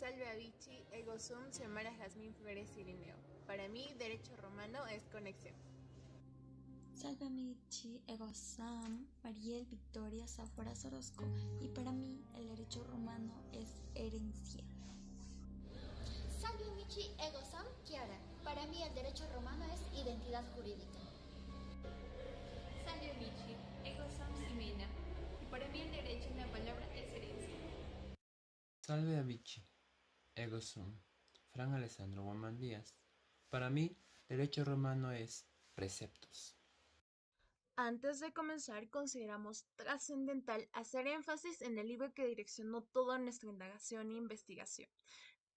Salve a Vichy, ego sum, Xiomara Jazmín Flores Irineo. Para mí, derecho romano es conexión. Salve amici, ego Sam, Mariel Victoria Sáfora Orozco, y para mí el derecho romano es herencia. Salve amici, ego Sam, Chiara. Para mí el derecho romano es identidad jurídica. Salve amici, ego Sam, Ximena. Y para mí el derecho en la palabra es herencia. Salve amici, ego sum, Fran Alessandro Guamán Díaz. Para mí, derecho romano es preceptos. Antes de comenzar, consideramos trascendental hacer énfasis en el libro que direccionó toda nuestra indagación e investigación.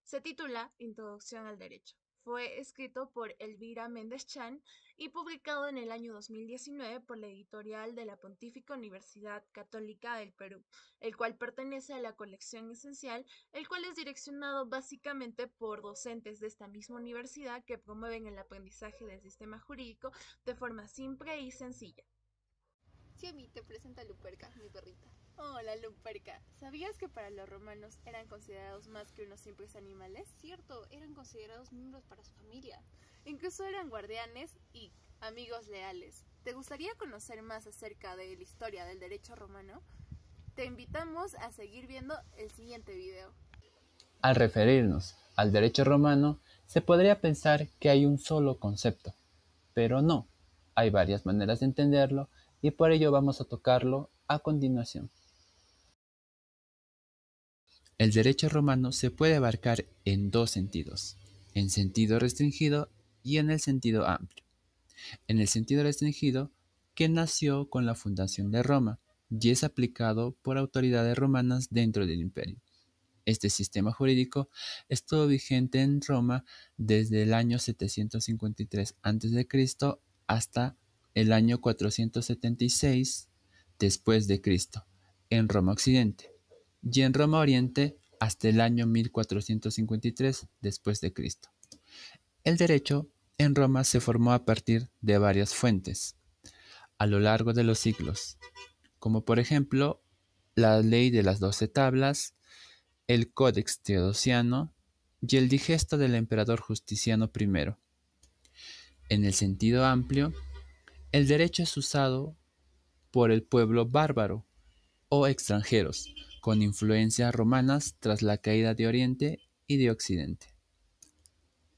Se titula Introducción al Derecho. Fue escrito por Elvira Méndez Chan y publicado en el año 2019 por la editorial de la Pontífica Universidad Católica del Perú, el cual pertenece a la colección esencial, el cual es direccionado básicamente por docentes de esta misma universidad que promueven el aprendizaje del sistema jurídico de forma simple y sencilla. Xiaomi, te presenta a Luperca, mi perrita. Hola, Luperca. ¿Sabías que para los romanos eran considerados más que unos simples animales? Cierto, eran considerados miembros para su familia. Incluso eran guardianes y amigos leales. ¿Te gustaría conocer más acerca de la historia del derecho romano? Te invitamos a seguir viendo el siguiente video. Al referirnos al derecho romano, se podría pensar que hay un solo concepto, pero no, hay varias maneras de entenderlo y por ello vamos a tocarlo a continuación. El derecho romano se puede abarcar en dos sentidos, en sentido restringido y en el sentido amplio. En el sentido restringido, que nació con la fundación de Roma y es aplicado por autoridades romanas dentro del imperio. Este sistema jurídico estuvo vigente en Roma desde el año 753 a.C. hasta el año 476 después de Cristo en Roma Occidente y en Roma Oriente hasta el año 1453 después de Cristo. El derecho en Roma se formó a partir de varias fuentes a lo largo de los siglos, como por ejemplo la ley de las 12 tablas, el Codex Teodosiano y el Digesto del emperador Justiniano I. En el sentido amplio, el derecho es usado por el pueblo bárbaro o extranjeros con influencias romanas tras la caída de Oriente y de Occidente.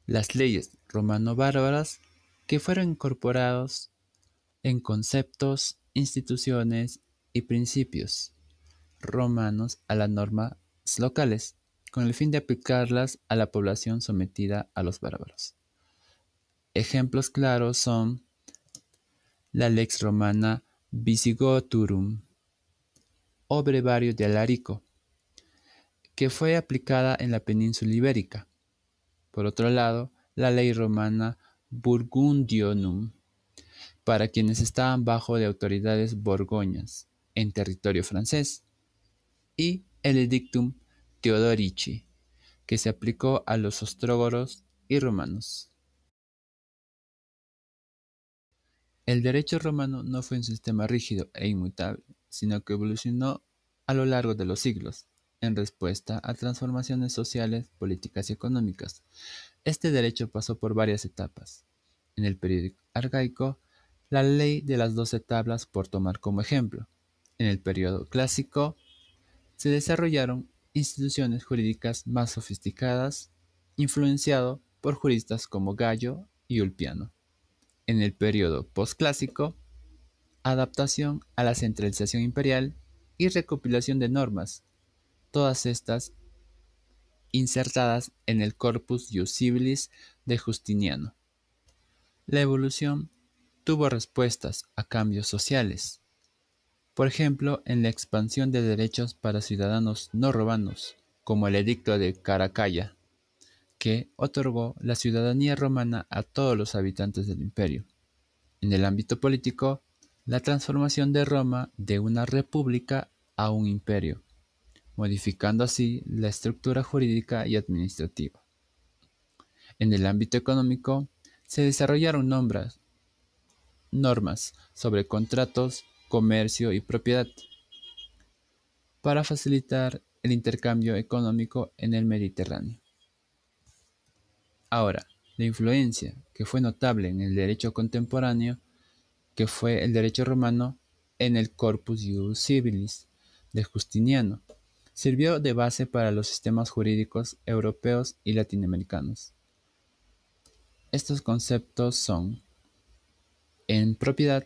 Las leyes romano-bárbaras que fueron incorporados en conceptos, instituciones y principios romanos a las normas locales, con el fin de aplicarlas a la población sometida a los bárbaros. Ejemplos claros son la Lex Romana Visigotorum o Brevario de Alarico, que fue aplicada en la península ibérica. Por otro lado, la Ley Romana Burgundionum, para quienes estaban bajo de autoridades borgoñas en territorio francés, y el Edictum Theodorici, que se aplicó a los ostrógoros y romanos. El derecho romano no fue un sistema rígido e inmutable, sino que evolucionó a lo largo de los siglos, en respuesta a transformaciones sociales, políticas y económicas. Este derecho pasó por varias etapas. En el periodo arcaico, la ley de las 12 tablas por tomar como ejemplo. En el periodo clásico, se desarrollaron instituciones jurídicas más sofisticadas, influenciado por juristas como Gallo y Ulpiano. En el periodo posclásico, adaptación a la centralización imperial y recopilación de normas, todas estas insertadas en el Corpus Ius Civilis de Justiniano. La evolución tuvo respuestas a cambios sociales, por ejemplo, en la expansión de derechos para ciudadanos no romanos, como el Edicto de Caracalla, que otorgó la ciudadanía romana a todos los habitantes del imperio. En el ámbito político, la transformación de Roma de una república a un imperio, modificando así la estructura jurídica y administrativa. En el ámbito económico, se desarrollaron normas sobre contratos, comercio y propiedad, para facilitar el intercambio económico en el Mediterráneo. Ahora, la influencia que fue notable en el derecho contemporáneo, que fue el derecho romano en el Corpus Iuris Civilis de Justiniano, sirvió de base para los sistemas jurídicos europeos y latinoamericanos. Estos conceptos son, en propiedad,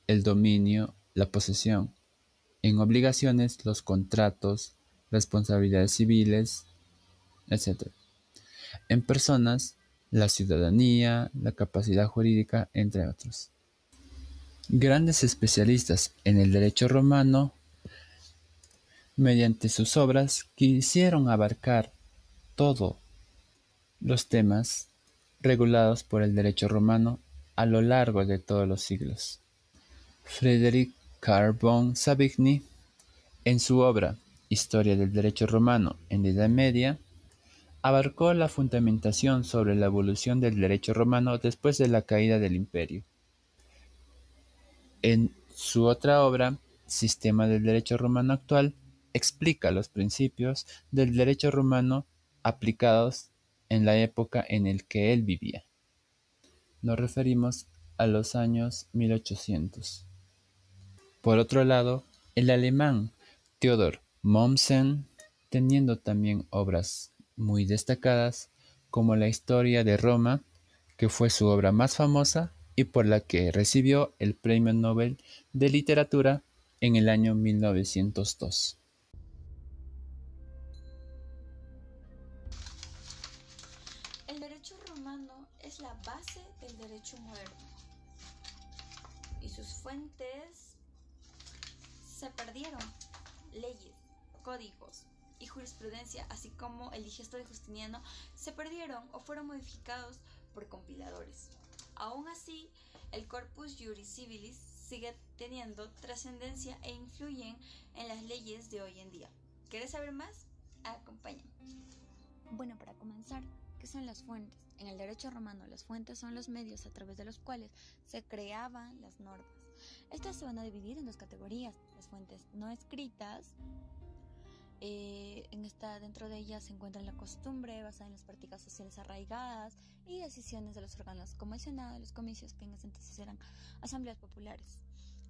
el dominio, la posesión; en obligaciones, los contratos, responsabilidades civiles, etc. En personas, la ciudadanía, la capacidad jurídica, entre otros. Grandes especialistas en el derecho romano, mediante sus obras, quisieron abarcar todos los temas regulados por el derecho romano a lo largo de todos los siglos. Frédéric Carbon Savigny, en su obra Historia del Derecho Romano en la Edad Media, abarcó la fundamentación sobre la evolución del derecho romano después de la caída del Imperio. En su otra obra, Sistema del Derecho Romano Actual, explica los principios del derecho romano aplicados en la época en la que él vivía. Nos referimos a los años 1800. Por otro lado, el alemán Theodor Mommsen, teniendo también obras muy destacadas, como la Historia de Roma, que fue su obra más famosa y por la que recibió el Premio Nobel de Literatura en el año 1902. El derecho romano es la base del derecho moderno y sus fuentes se perdieron. Leyes, códigos y jurisprudencia, así como el digesto de Justiniano, se perdieron o fueron modificados por compiladores. Aún así, el Corpus Iuris Civilis sigue teniendo trascendencia e influyen en las leyes de hoy en día. ¿Quieres saber más? Acompáñame. Bueno, para comenzar, ¿qué son las fuentes? En el derecho romano, las fuentes son los medios a través de los cuales se creaban las normas. Estas se van a dividir en dos categorías: las fuentes no escritas. Dentro de ellas se encuentra la costumbre basada en las prácticas sociales arraigadas y decisiones de los órganos convencionados de los comicios, que en ese entonces eran asambleas populares.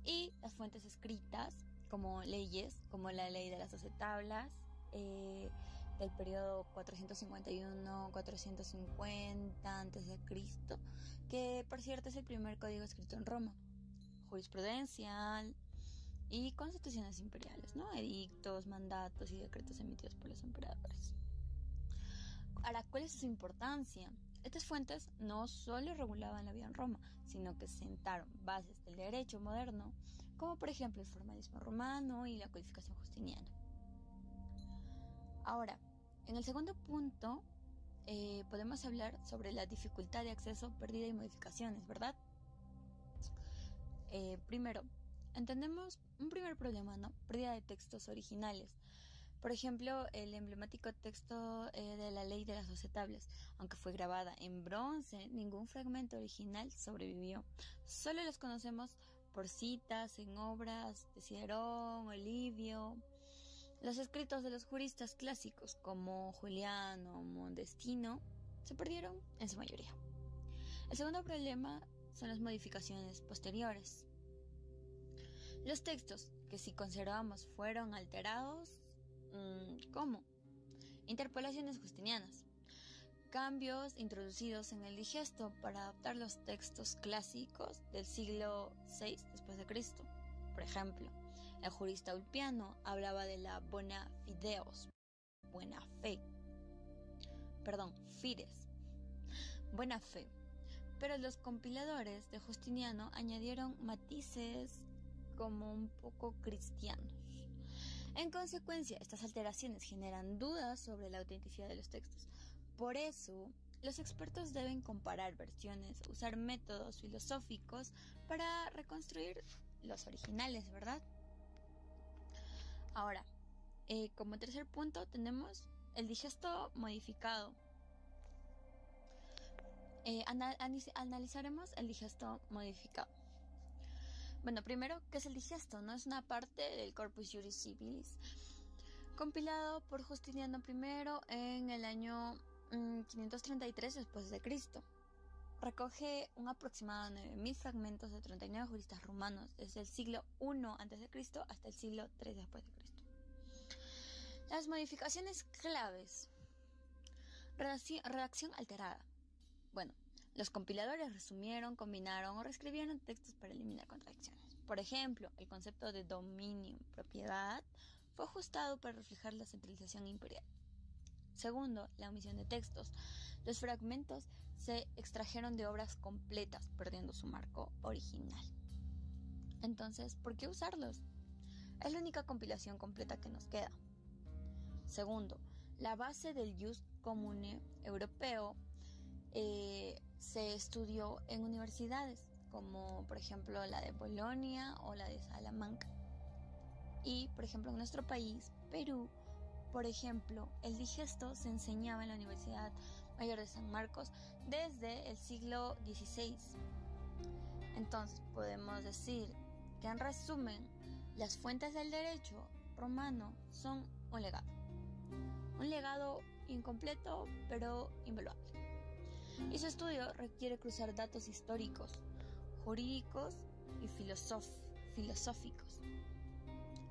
Y las fuentes escritas, como leyes, como la ley de las 12 tablas, del periodo 451-450 a.C., que por cierto es el primer código escrito en Roma. Jurisprudencial y constituciones imperiales, ¿no? Edictos, mandatos y decretos emitidos por los emperadores. Ahora, ¿cuál es su importancia? Estas fuentes no solo regulaban la vida en Roma, sino que sentaron bases del derecho moderno, como por ejemplo el formalismo romano y la codificación justiniana. Ahora, en el segundo punto, podemos hablar sobre la dificultad de acceso, pérdida y modificaciones, ¿verdad? Primero, entendemos un primer problema, ¿no? Pérdida de textos originales. Por ejemplo, el emblemático texto de la ley de las 12 tablas, aunque fue grabada en bronce, ningún fragmento original sobrevivió. Solo los conocemos por citas en obras de Cicerón o Livio. Los escritos de los juristas clásicos como Juliano o Mondestino se perdieron en su mayoría. El segundo problema son las modificaciones posteriores. Los textos que si conservamos fueron alterados, ¿cómo? Interpolaciones justinianas. Cambios introducidos en el digesto para adaptar los textos clásicos del siglo VI después de Cristo. Por ejemplo, el jurista Ulpiano hablaba de la bona fideos, buena fe. Fides, buena fe. Pero los compiladores de Justiniano añadieron matices como un poco cristianos. En consecuencia, estas alteraciones generan dudas sobre la autenticidad de los textos. Por eso, los expertos deben comparar versiones, usar métodos filosóficos para reconstruir los originales, ¿verdad? Ahora, como tercer punto tenemos el digesto modificado. Analizaremos el digesto modificado. Bueno, primero, ¿qué es el digesto? No es una parte del Corpus Iuris Civilis. compilado por Justiniano I en el año 533 después de Cristo. Recoge un aproximado de 9.000 fragmentos de 39 juristas romanos desde el siglo I a.C. hasta el siglo III después de Cristo. Las modificaciones claves. Redacción alterada. Bueno, los compiladores resumieron, combinaron o reescribieron textos para eliminar contradicciones. Por ejemplo, el concepto de dominio, propiedad, fue ajustado para reflejar la centralización imperial. Segundo, la omisión de textos. Los fragmentos se extrajeron de obras completas, perdiendo su marco original. Entonces, ¿por qué usarlos? Es la única compilación completa que nos queda. Segundo, la base del Jus Commune europeo se estudió en universidades, como por ejemplo la de Bolonia o la de Salamanca. Y, por ejemplo, en nuestro país, Perú, por ejemplo, el digesto se enseñaba en la Universidad Mayor de San Marcos desde el siglo XVI. Entonces, podemos decir que en resumen, las fuentes del derecho romano son un legado incompleto pero invaluable. Y su estudio requiere cruzar datos históricos, jurídicos y filosóficos.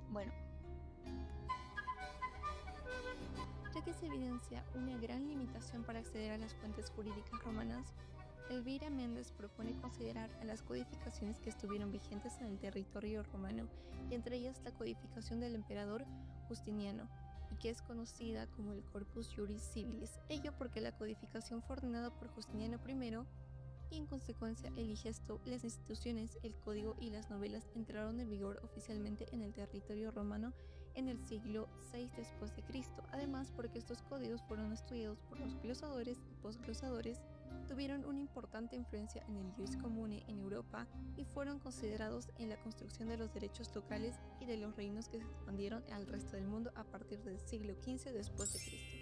Bueno, ya que se evidencia una gran limitación para acceder a las fuentes jurídicas romanas, Elvira Méndez propone considerar a las codificaciones que estuvieron vigentes en el territorio romano, y entre ellas la codificación del emperador Justiniano, y que es conocida como el Corpus Juris Civilis, ello porque la codificación fue ordenada por Justiniano I, y en consecuencia el digesto, las instituciones, el código y las novelas entraron en vigor oficialmente en el territorio romano en el siglo VI después de Cristo. Además, porque estos códigos fueron estudiados por los glosadores y posglosadores, tuvieron una importante influencia en el jus commune en Europa y fueron considerados en la construcción de los derechos locales y de los reinos que se expandieron al resto del mundo a partir del siglo XV después de Cristo.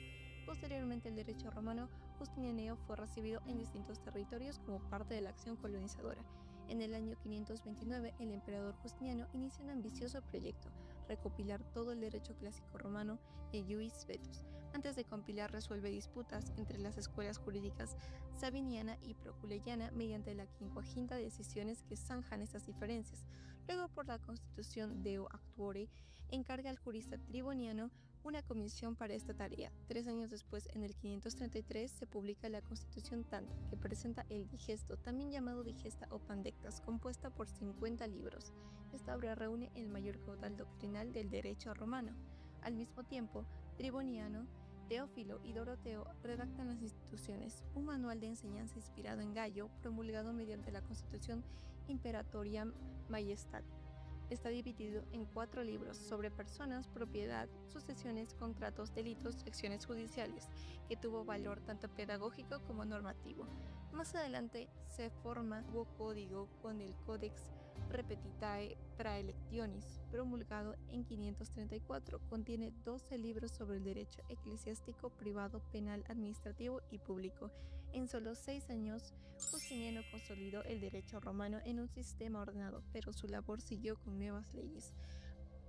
Posteriormente, el derecho romano justinianeo fue recibido en distintos territorios como parte de la acción colonizadora. En el año 529, el emperador Justiniano inicia un ambicioso proyecto: recopilar todo el derecho clásico romano, el Iuris Vetus. Antes de compilar, resuelve disputas entre las escuelas jurídicas sabiniana y proculeyana mediante la 50 decisiones que zanjan estas diferencias. Luego, por la Constitución Deo Actuore, encarga al jurista Triboniano una comisión para esta tarea. 3 años después, en el 533, se publica la Constitución Tanta, que presenta el Digesto, también llamado Digesta o Pandectas, compuesta por 50 libros. Esta obra reúne el mayor caudal doctrinal del derecho romano. Al mismo tiempo, Triboniano, Teófilo y Doroteo redactan las instituciones, un manual de enseñanza inspirado en Gallo, promulgado mediante la Constitución Imperatoriam Majestatis. Está dividido en 4 libros sobre personas, propiedad, sucesiones, contratos, delitos y acciones judiciales, que tuvo valor tanto pedagógico como normativo. Más adelante se forma un nuevo código con el Codex Repetitae Praelectionis, promulgado en 534. Contiene 12 libros sobre el derecho eclesiástico, privado, penal, administrativo y público. En solo 6 años, Justiniano consolidó el derecho romano en un sistema ordenado, pero su labor siguió con nuevas leyes.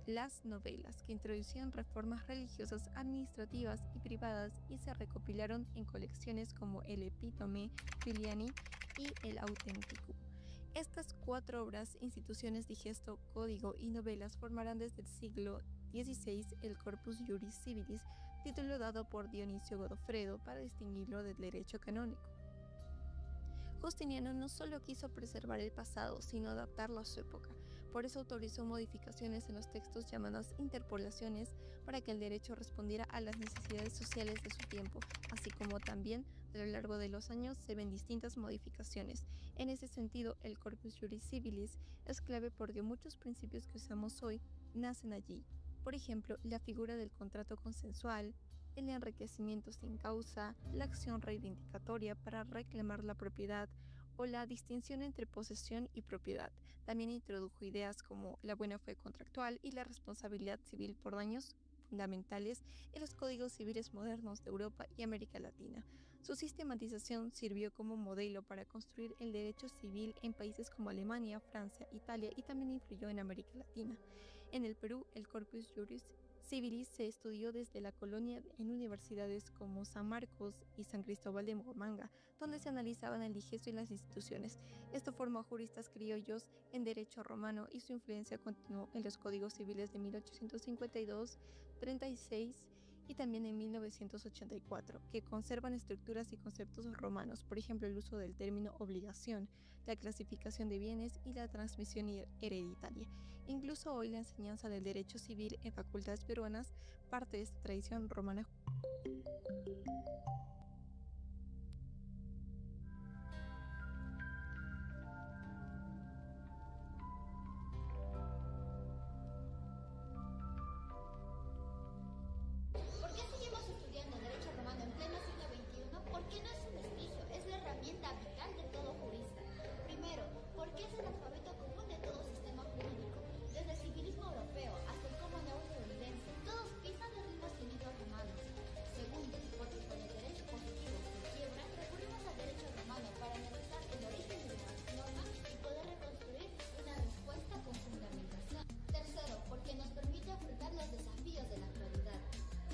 Las novelas, que introducían reformas religiosas, administrativas y privadas y se recopilaron en colecciones como el Epitome Filiani y el Authenticum. Estas 4 obras, instituciones, digesto, código y novelas, formarán desde el siglo XVI el Corpus Juris Civilis, título dado por Dionisio Godofredo para distinguirlo del derecho canónico. Justiniano no solo quiso preservar el pasado, sino adaptarlo a su época. Por eso autorizó modificaciones en los textos llamadas interpolaciones para que el derecho respondiera a las necesidades sociales de su tiempo, así como también a lo largo de los años se ven distintas modificaciones. En ese sentido, el Corpus Juris Civilis es clave porque muchos principios que usamos hoy nacen allí. Por ejemplo, la figura del contrato consensual, el enriquecimiento sin causa, la acción reivindicatoria para reclamar la propiedad o la distinción entre posesión y propiedad. También introdujo ideas como la buena fe contractual y la responsabilidad civil por daños fundamentales en los códigos civiles modernos de Europa y América Latina. Su sistematización sirvió como modelo para construir el derecho civil en países como Alemania, Francia, Italia y también influyó en América Latina. En el Perú, el Corpus Juris Civilis se estudió desde la colonia en universidades como San Marcos y San Cristóbal de Moramanga, donde se analizaban el digesto y las instituciones. Esto formó a juristas criollos en derecho romano y su influencia continuó en los códigos civiles de 1852, 36 y también en 1984, que conservan estructuras y conceptos romanos, por ejemplo el uso del término obligación, la clasificación de bienes y la transmisión hereditaria. Incluso hoy la enseñanza del derecho civil en facultades peruanas parte de esta tradición romana. ¿Por qué seguimos estudiando derecho romano en pleno siglo XXI? Porque no es un vestigio, es la herramienta vital de todo jurista. Primero, porque es el alfabeto común de todo sistema jurídico. Desde el civilismo europeo hasta el Common Law estadounidense, todos pisan los mismos cimientos romanos. Segundo, porque con el derecho positivo se quiebra, recurrimos al derecho romano para analizar el origen de las normas y poder reconstruir una respuesta con fundamentación. Tercero, porque nos permite afrontar los desafíos de la actualidad.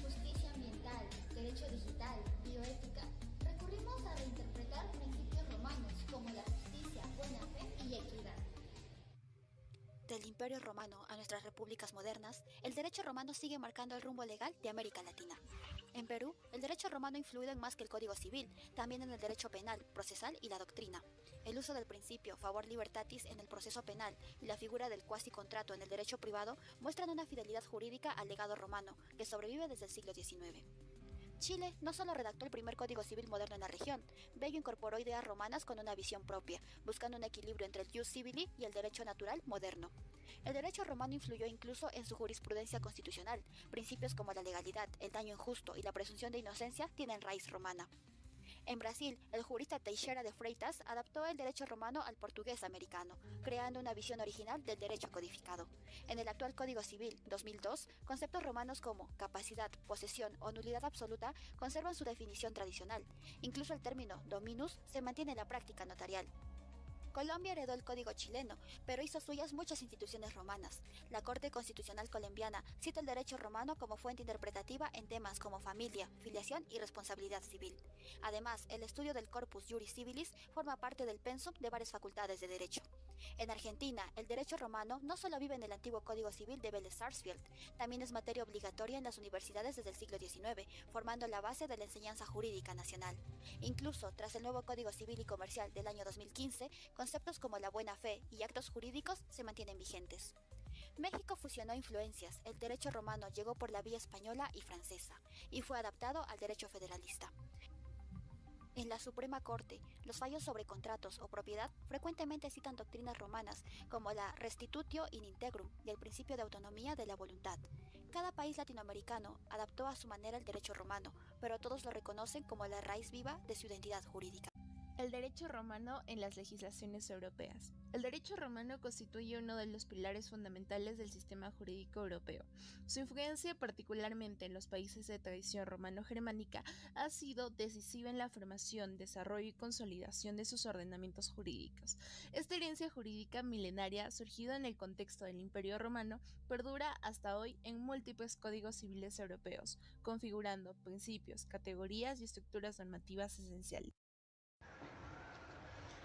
Justicia ambiental, derecho digital, bioética. Recurrimos a reinterpretar principios romanos como la justicia, buena fe y equidad. Del Imperio Romano a nuestras repúblicas modernas, el derecho romano sigue marcando el rumbo legal de América Latina. En Perú, el derecho romano ha influido en más que el Código Civil, también en el derecho penal, procesal y la doctrina. El uso del principio favor libertatis en el proceso penal y la figura del cuasi contrato en el derecho privado muestran una fidelidad jurídica al legado romano, que sobrevive desde el siglo XIX. Chile no solo redactó el primer código civil moderno en la región, Bello incorporó ideas romanas con una visión propia, buscando un equilibrio entre el jus civili y el derecho natural moderno. El derecho romano influyó incluso en su jurisprudencia constitucional. Principios como la legalidad, el daño injusto y la presunción de inocencia tienen raíz romana. En Brasil, el jurista Teixeira de Freitas adaptó el derecho romano al portugués americano, creando una visión original del derecho codificado. En el actual Código Civil, 2002, conceptos romanos como capacidad, posesión o nulidad absoluta conservan su definición tradicional. Incluso el término dominus se mantiene en la práctica notarial. Colombia heredó el código chileno, pero hizo suyas muchas instituciones romanas. La Corte Constitucional colombiana cita el derecho romano como fuente interpretativa en temas como familia, filiación y responsabilidad civil. Además, el estudio del Corpus Juris Civilis forma parte del pensum de varias facultades de derecho. En Argentina, el derecho romano no solo vive en el antiguo Código Civil de Vélez Sarsfield, también es materia obligatoria en las universidades desde el siglo XIX, formando la base de la enseñanza jurídica nacional. Incluso, tras el nuevo Código Civil y Comercial del año 2015, conceptos como la buena fe y actos jurídicos se mantienen vigentes. México fusionó influencias, el derecho romano llegó por la vía española y francesa, y fue adaptado al derecho federalista. En la Suprema Corte, los fallos sobre contratos o propiedad frecuentemente citan doctrinas romanas como la restitutio in integrum y el principio de autonomía de la voluntad. Cada país latinoamericano adaptó a su manera el derecho romano, pero todos lo reconocen como la raíz viva de su identidad jurídica. El derecho romano en las legislaciones europeas. El derecho romano constituye uno de los pilares fundamentales del sistema jurídico europeo. Su influencia, particularmente en los países de tradición romano-germánica, ha sido decisiva en la formación, desarrollo y consolidación de sus ordenamientos jurídicos. Esta herencia jurídica milenaria, surgida en el contexto del Imperio Romano, perdura hasta hoy en múltiples códigos civiles europeos, configurando principios, categorías y estructuras normativas esenciales.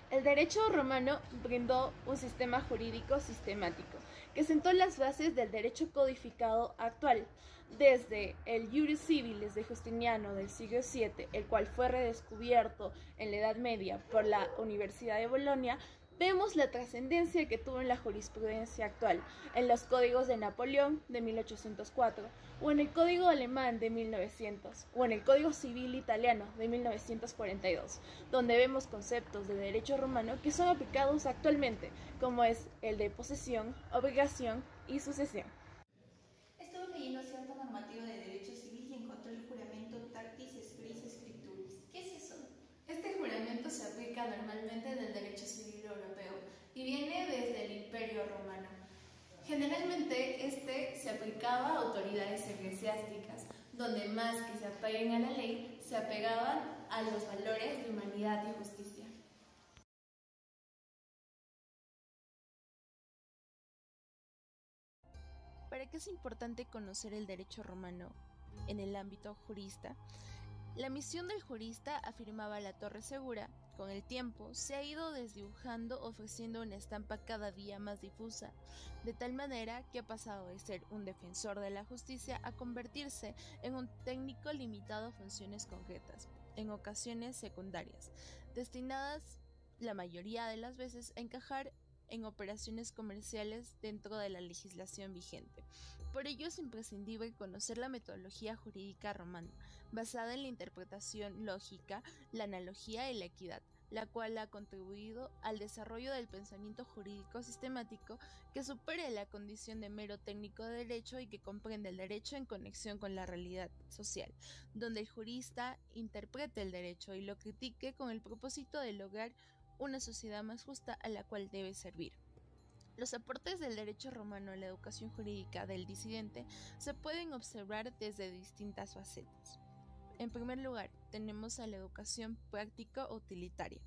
El derecho romano brindó un sistema jurídico sistemático que sentó las bases del derecho codificado actual, desde el Juris Civilis de Justiniano del siglo VII, el cual fue redescubierto en la Edad Media por la Universidad de Bolonia. Vemos la trascendencia que tuvo en la jurisprudencia actual, en los códigos de Napoleón de 1804, o en el Código Alemán de 1900, o en el Código Civil Italiano de 1942, donde vemos conceptos de derecho romano que son aplicados actualmente, como es el de posesión, obligación y sucesión. Estuve leyendo cierta normativa de derecho civil y encontré el juramento Tactis Spes Scripturis. ¿Qué es eso? Este juramento se aplica normalmente en el derecho civil europeo y viene desde el Imperio Romano. Generalmente este se aplicaba a autoridades eclesiásticas, donde más que se apeguen a la ley, se apegaban a los valores de humanidad y justicia. ¿Para qué es importante conocer el derecho romano en el ámbito jurista? La misión del jurista, afirmaba La Torre Segura, con el tiempo se ha ido desdibujando, ofreciendo una estampa cada día más difusa, de tal manera que ha pasado de ser un defensor de la justicia a convertirse en un técnico limitado a funciones concretas, en ocasiones secundarias, destinadas la mayoría de las veces a encajar en operaciones comerciales dentro de la legislación vigente. Por ello es imprescindible conocer la metodología jurídica romana, basada en la interpretación lógica, la analogía y la equidad, la cual ha contribuido al desarrollo del pensamiento jurídico sistemático que supere la condición de mero técnico de derecho y que comprende el derecho en conexión con la realidad social, donde el jurista interprete el derecho y lo critique con el propósito de lograr una sociedad más justa a la cual debe servir. Los aportes del derecho romano a la educación jurídica del disidente se pueden observar desde distintas facetas. En primer lugar, tenemos a la educación práctico-utilitaria.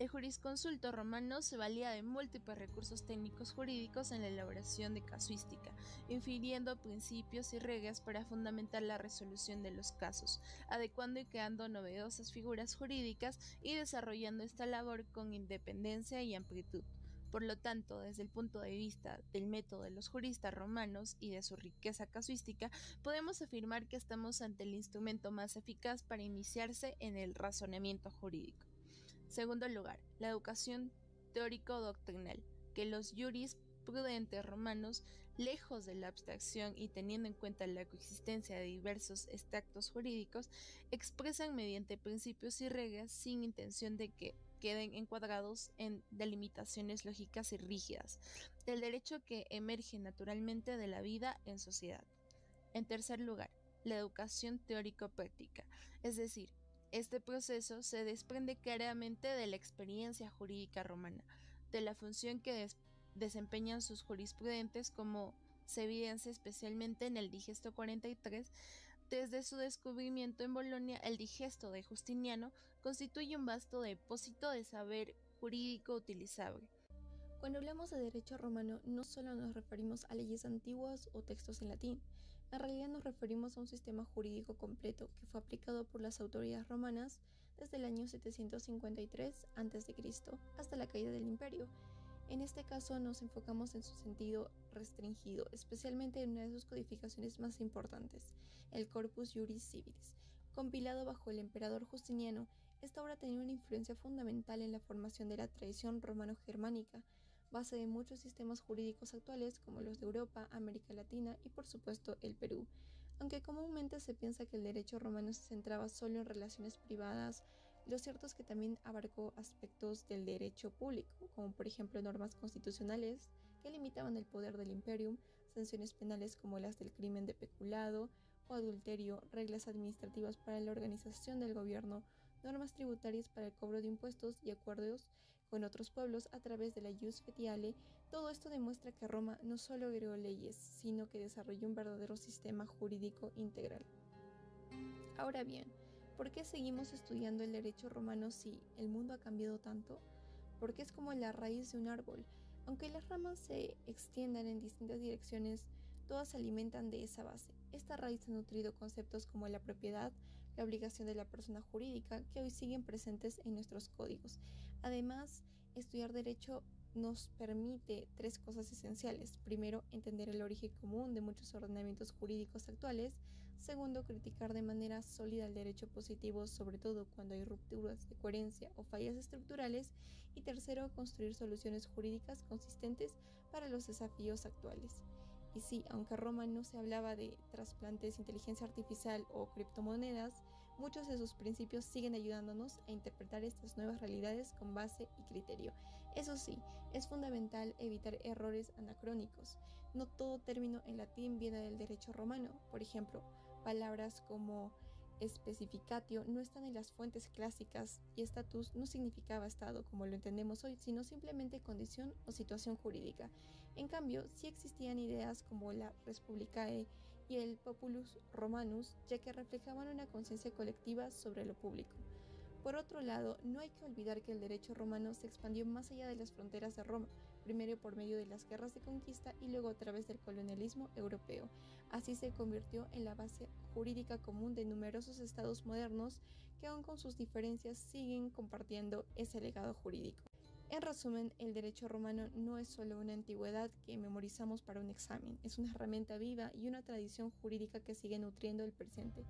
El jurisconsulto romano se valía de múltiples recursos técnicos jurídicos en la elaboración de casuística, infiriendo principios y reglas para fundamentar la resolución de los casos, adecuando y creando novedosas figuras jurídicas y desarrollando esta labor con independencia y amplitud. Por lo tanto, desde el punto de vista del método de los juristas romanos y de su riqueza casuística, podemos afirmar que estamos ante el instrumento más eficaz para iniciarse en el razonamiento jurídico. Segundo lugar, la educación teórico-doctrinal, que los jurisprudentes romanos, lejos de la abstracción y teniendo en cuenta la coexistencia de diversos extractos jurídicos, expresan mediante principios y reglas sin intención de que queden encuadrados en delimitaciones lógicas y rígidas, del derecho que emerge naturalmente de la vida en sociedad. En tercer lugar, la educación teórico-práctica, es decir, este proceso se desprende claramente de la experiencia jurídica romana, de la función que desempeñan sus jurisprudentes, como se evidencia especialmente en el Digesto 43. Desde su descubrimiento en Bolonia, el Digesto de Justiniano constituye un vasto depósito de saber jurídico utilizable. Cuando hablamos de derecho romano, no solo nos referimos a leyes antiguas o textos en latín. En realidad nos referimos a un sistema jurídico completo que fue aplicado por las autoridades romanas desde el año 753 a.C. hasta la caída del imperio. En este caso nos enfocamos en su sentido restringido, especialmente en una de sus codificaciones más importantes, el Corpus Juris Civilis. Compilado bajo el emperador Justiniano, esta obra tenía una influencia fundamental en la formación de la tradición romano-germánica, base de muchos sistemas jurídicos actuales como los de Europa, América Latina y por supuesto el Perú. Aunque comúnmente se piensa que el derecho romano se centraba solo en relaciones privadas, lo cierto es que también abarcó aspectos del derecho público, como por ejemplo normas constitucionales que limitaban el poder del imperium, sanciones penales como las del crimen de peculado o adulterio, reglas administrativas para la organización del gobierno, normas tributarias para el cobro de impuestos y acuerdos con otros pueblos a través de la Ius Fetiale. Todo esto demuestra que Roma no solo creó leyes, sino que desarrolló un verdadero sistema jurídico integral. Ahora bien, ¿por qué seguimos estudiando el derecho romano si el mundo ha cambiado tanto? Porque es como la raíz de un árbol. Aunque las ramas se extiendan en distintas direcciones, todas se alimentan de esa base. Esta raíz ha nutrido conceptos como la propiedad, la obligación de la persona jurídica, que hoy siguen presentes en nuestros códigos. Además, estudiar derecho nos permite tres cosas esenciales. Primero, entender el origen común de muchos ordenamientos jurídicos actuales. Segundo, criticar de manera sólida el derecho positivo, sobre todo cuando hay rupturas de coherencia o fallas estructurales. Y tercero, construir soluciones jurídicas consistentes para los desafíos actuales. Y sí, aunque en Roma no se hablaba de trasplantes, inteligencia artificial o criptomonedas, muchos de sus principios siguen ayudándonos a interpretar estas nuevas realidades con base y criterio. Eso sí, es fundamental evitar errores anacrónicos. No todo término en latín viene del derecho romano. Por ejemplo, palabras como specificatio no están en las fuentes clásicas y status no significaba estado como lo entendemos hoy, sino simplemente condición o situación jurídica. En cambio, sí existían ideas como la res publicae y el populus romanus, ya que reflejaban una conciencia colectiva sobre lo público. Por otro lado, no hay que olvidar que el derecho romano se expandió más allá de las fronteras de Roma. primero por medio de las guerras de conquista y luego a través del colonialismo europeo. Así se convirtió en la base jurídica común de numerosos estados modernos que aun con sus diferencias siguen compartiendo ese legado jurídico. En resumen, el derecho romano no es solo una antigüedad que memorizamos para un examen, es una herramienta viva y una tradición jurídica que sigue nutriendo el presente.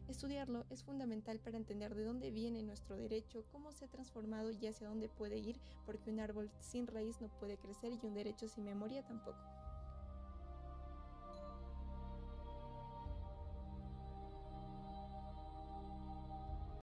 Estudiarlo es fundamental para entender de dónde viene nuestro derecho, cómo se ha transformado y hacia dónde puede ir, porque un árbol sin raíz no puede crecer y un derecho sin memoria tampoco.